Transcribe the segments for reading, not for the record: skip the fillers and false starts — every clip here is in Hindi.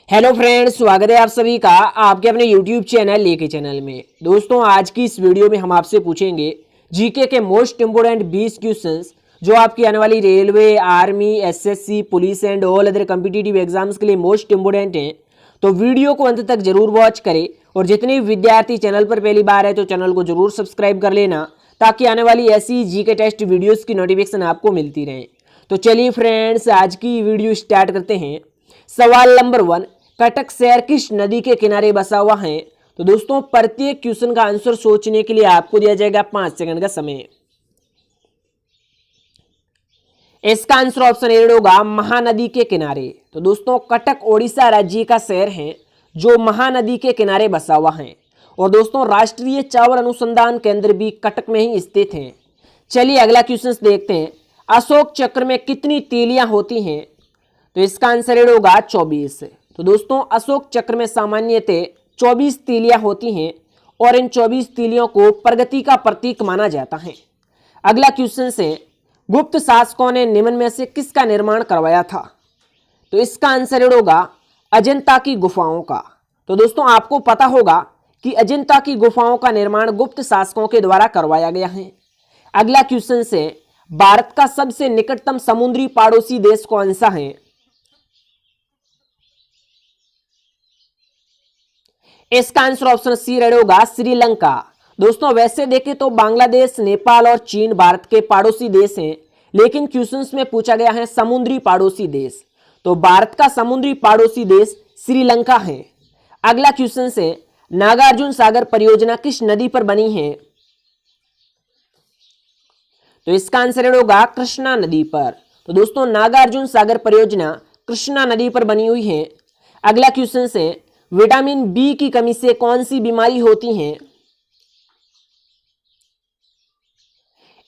हेलो फ्रेंड्स, स्वागत है आप सभी का आपके अपने यूट्यूब चैनल लेके चैनल में। दोस्तों, आज की इस वीडियो में हम आपसे पूछेंगे जीके के मोस्ट इंपोर्टेंट 20 क्वेश्चंस जो आपकी आने वाली railway, army, SSC, police and all other competitive exams के लिए मोस्ट इंपोर्टेंट हैं। तो वीडियो को अंत तक जरूर वॉच करें और जितने भी विद्यार्थी चैनल पर पहली बार है तो चैनल को जरूर सब्सक्राइब कर लेना ताकि आने वाली ऐसी जीके टेस्ट वीडियोज़ की नोटिफिकेशन आपको मिलती रहे। तो चलिए फ्रेंड्स, आज की वीडियो स्टार्ट करते हैं। सवाल नंबर 1, कटक शहर किस नदी के किनारे बसा हुआ है? तो दोस्तों, प्रत्येक क्वेश्चन का आंसर सोचने के लिए आपको दिया जाएगा 5 सेकंड का समय। इसका आंसर ऑप्शन ए होगा महानदी के किनारे। तो दोस्तों, कटक ओडिशा राज्य का शहर है जो महानदी के किनारे बसा हुआ है। और दोस्तों, राष्ट्रीय चावल अनुसंधान केंद्र भी कटक में ही स्थित है। चलिए अगला क्वेश्चन देखते हैं। अशोक चक्र में कितनी तीलियां होती हैं? तो इसका आंसर होगा 24। तो दोस्तों, अशोक चक्र में सामान्यतः 24 तीलियां होती हैं और इन 24 तीलियों को प्रगति का प्रतीक माना जाता है। अगला क्वेश्चन से, गुप्त शासकों ने निम्न में से किसका निर्माण करवाया था? तो इसका आंसर होगा अजंता की गुफाओं का। तो दोस्तों, आपको पता होगा कि अजंता की गुफाओं का निर्माण गुप्त शासकों के द्वारा करवाया गया है। अगला क्वेश्चन से, भारत का सबसे निकटतम समुद्री पड़ोसी देश कौन सा है? इसका आंसर ऑप्शन सी होगा श्रीलंका। दोस्तों, वैसे देखें तो बांग्लादेश, नेपाल और चीन भारत के पड़ोसी देश हैं, लेकिन क्वेश्चंस में पूछा गया है समुद्री पड़ोसी देश। तो भारत का समुद्री पड़ोसी देश श्रीलंका है। अगला क्वेश्चन से, नागार्जुन सागर परियोजना किस नदी पर बनी है? तो इसका आंसर होगा कृष्णा नदी पर। तो दोस्तों, नागार्जुन सागर परियोजना कृष्णा नदी पर बनी हुई है। अगला क्वेश्चन से, विटामिन बी की कमी से कौन सी बीमारी होती है?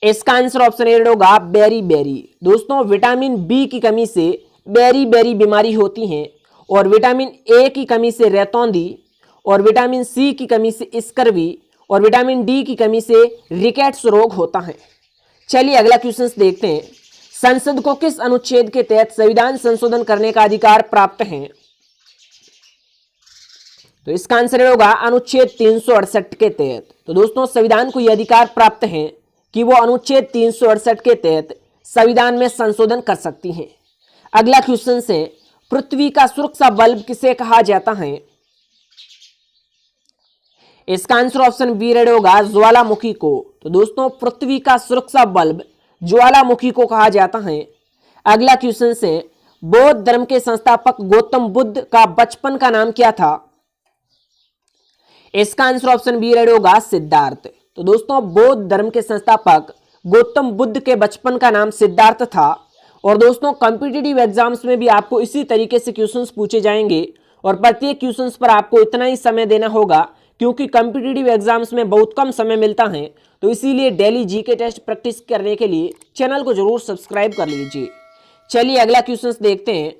इसका आंसर ऑप्शन ए होगा बेरी बेरी। दोस्तों, विटामिन बी की कमी से बेरी बेरी बीमारी होती है और विटामिन ए की कमी से रतौंधी और विटामिन सी की कमी से स्कर्वी और विटामिन डी की कमी से रिकेट्स रोग होता है। चलिए अगला क्वेश्चन देखते हैं। संसद को किस अनुच्छेद के तहत संविधान संशोधन करने का अधिकार प्राप्त है? तो इसका आंसर होगा अनुच्छेद 368 के तहत। तो दोस्तों, संविधान को यह अधिकार प्राप्त है कि वो अनुच्छेद 368 के तहत संविधान में संशोधन कर सकती है। अगला क्वेश्चन से, पृथ्वी का सुरक्षा बल्ब किसे कहा जाता है? इसका आंसर ऑप्शन बी होगा ज्वालामुखी को। तो दोस्तों, पृथ्वी का सुरक्षा बल्ब ज्वालामुखी को कहा जाता है। अगला क्वेश्चन से, बौद्ध धर्म के संस्थापक गौतम बुद्ध का बचपन का नाम क्या था? इसका आंसर ऑप्शन बी होगा सिद्धार्थ। तो दोस्तों, बौद्ध धर्म के संस्थापक गौतम बुद्ध के बचपन का नाम सिद्धार्थ था। और दोस्तों, कॉम्पिटिटिव एग्जाम्स में भी आपको इसी तरीके से क्वेश्चंस पूछे जाएंगे और प्रत्येक क्वेश्चंस पर आपको इतना ही समय देना होगा क्योंकि कॉम्पिटिटिव एग्जाम्स में बहुत कम समय मिलता है। तो इसीलिए डेली जीके टेस्ट प्रैक्टिस करने के लिए चैनल को जरूर सब्सक्राइब कर लीजिए। चलिए अगला क्वेश्चन देखते हैं।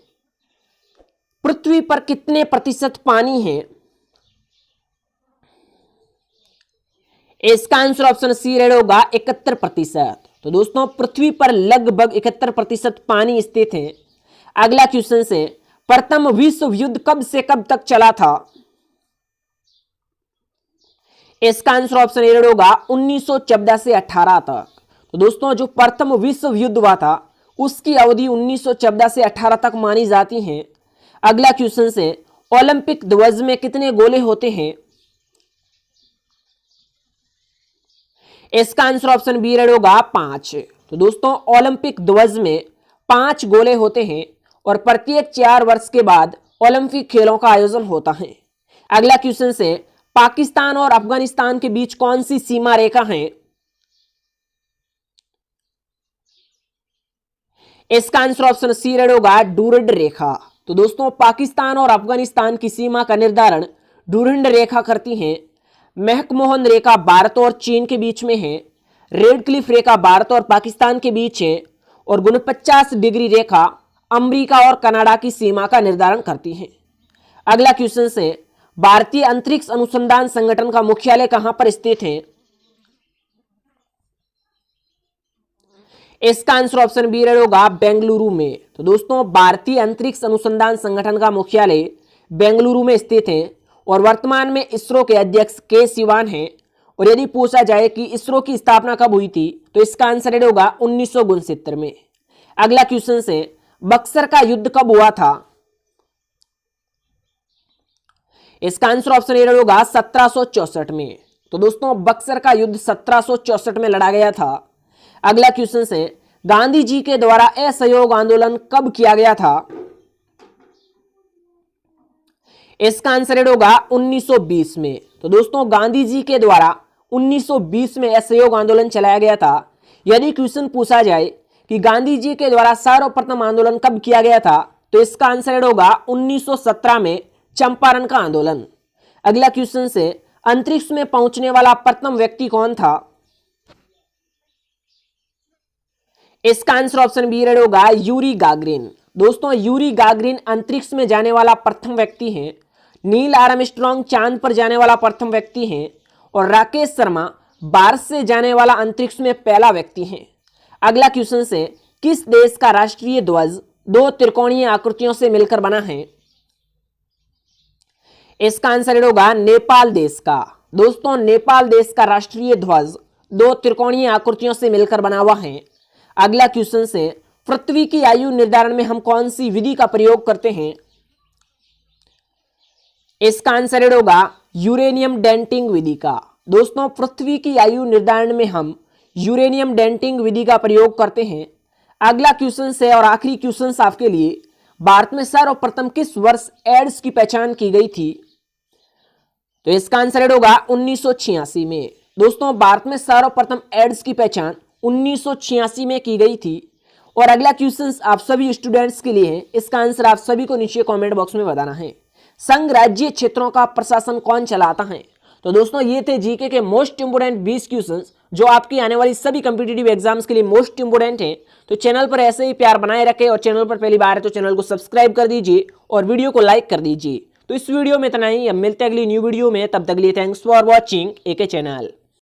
पृथ्वी पर कितने प्रतिशत पानी है? इसका आंसर ऑप्शन सी होगा 71%। तो दोस्तों, पृथ्वी पर लगभग 71% पानी स्थित है। अगला क्वेश्चन से, प्रथम विश्व युद्ध कब से कब तक चला था? इसका आंसर ऑप्शन ए होगा 1914 से 18 तक। तो दोस्तों, जो प्रथम विश्व युद्ध हुआ था उसकी अवधि 1914 से 18 तक मानी जाती है। अगला क्वेश्चन से, ओलंपिक ध्वज में कितने गोले होते हैं? इसका आंसर ऑप्शन बी होगा 5। तो दोस्तों, ओलंपिक ध्वज में 5 गोले होते हैं और प्रत्येक 4 वर्ष के बाद ओलंपिक खेलों का आयोजन होता है। अगला क्वेश्चन से, पाकिस्तान और अफगानिस्तान के बीच कौन सी सीमा रेखा है? इसका आंसर ऑप्शन सी होगा डूरंड रेखा। तो दोस्तों, पाकिस्तान और अफगानिस्तान की सीमा का निर्धारण डूरंड रेखा करती है। मैकमोहन रेखा भारत और चीन के बीच में है। रेड क्लिफ रेखा भारत और पाकिस्तान के बीच है और 49 डिग्री रेखा अमेरिका और कनाडा की सीमा का निर्धारण करती है। अगला क्वेश्चन से, भारतीय अंतरिक्ष अनुसंधान संगठन का मुख्यालय कहां पर स्थित है? इसका आंसर ऑप्शन बी होगा बेंगलुरु में। तो दोस्तों, भारतीय अंतरिक्ष अनुसंधान संगठन का मुख्यालय बेंगलुरु में स्थित हैं और वर्तमान में इसरो के अध्यक्ष के सिवान हैं। और यदि पूछा जाए कि इसरो की स्थापना कब हुई थी तो इसका आंसर रेड होगा 1969 में। अगला क्वेश्चन है, बक्सर का युद्ध कब हुआ था? इसका आंसर ऑप्शन ए होगा 1764 में। तो दोस्तों बक्सर का युद्ध 1764 में लड़ा गया था। अगला क्वेश्चन है, गांधी जी के द्वारा असहयोग आंदोलन कब किया गया था? इसका आंसर होगा 1920 में। तो दोस्तों गांधी जी के द्वारा 1920 में असहयोग आंदोलन चलाया गया था। यदि क्वेश्चन पूछा जाए कि गांधी जी के द्वारा सर्वप्रथम आंदोलन कब किया गया था तो इसका आंसर होगा 1917 में, चंपारण का आंदोलन। अगला क्वेश्चन से, अंतरिक्ष में पहुंचने वाला प्रथम व्यक्ति कौन था? इसका आंसर ऑप्शन बी रेड होगा यूरी गागरिन। दोस्तों यूरी गागरिन अंतरिक्ष में जाने वाला प्रथम व्यक्ति हैं। नील आर्मस्ट्रांग चांद पर जाने वाला प्रथम व्यक्ति हैं और राकेश शर्मा बारस से जाने वाला अंतरिक्ष में पहला व्यक्ति हैं। अगला क्वेश्चन से, किस देश का राष्ट्रीय ध्वज दो त्रिकोणीय आकृतियों से मिलकर बना है? इसका आंसर होगा नेपाल देश का। दोस्तों नेपाल देश का राष्ट्रीय ध्वज दो त्रिकोणीय आकृतियों से मिलकर बना हुआ है। अगला क्वेश्चन से, पृथ्वी की आयु निर्धारण में हम कौन सी विधि का प्रयोग करते हैं? इसका आंसर होगा यूरेनियम डेंटिंग विधि का। दोस्तों पृथ्वी की आयु निर्धारण में हम यूरेनियम डेंटिंग विधि का प्रयोग करते हैं। अगला क्वेश्चन है और आखिरी क्वेश्चन आपके लिए, भारत में सर्वप्रथम किस वर्ष एड्स की पहचान की गई थी? तो इसका आंसर होगा 1986 में। दोस्तों भारत में सर्वप्रथम एड्स की पहचान 1986 में की गई थी। और अगला क्वेश्चन आप सभी स्टूडेंट्स के लिए है, इसका आंसर आप सभी को नीचे कमेंट बॉक्स में बताना है। संघ राज्य क्षेत्रों का प्रशासन कौन चलाता है? तो दोस्तों ये थे जीके के मोस्ट इंपोर्टेंट 20 क्वेश्चंस जो आपकी आने वाली सभी कॉम्पिटिटिव एग्जाम्स के लिए मोस्ट इंपोर्टेंट हैं। तो चैनल पर ऐसे ही प्यार बनाए रखें और चैनल पर पहली बार है तो चैनल को सब्सक्राइब कर दीजिए और वीडियो को लाइक कर दीजिए। तो इस वीडियो में इतना ही, अब मिलते हैं अगली न्यू वीडियो में। तब तक के लिए thanks for watching AK channel.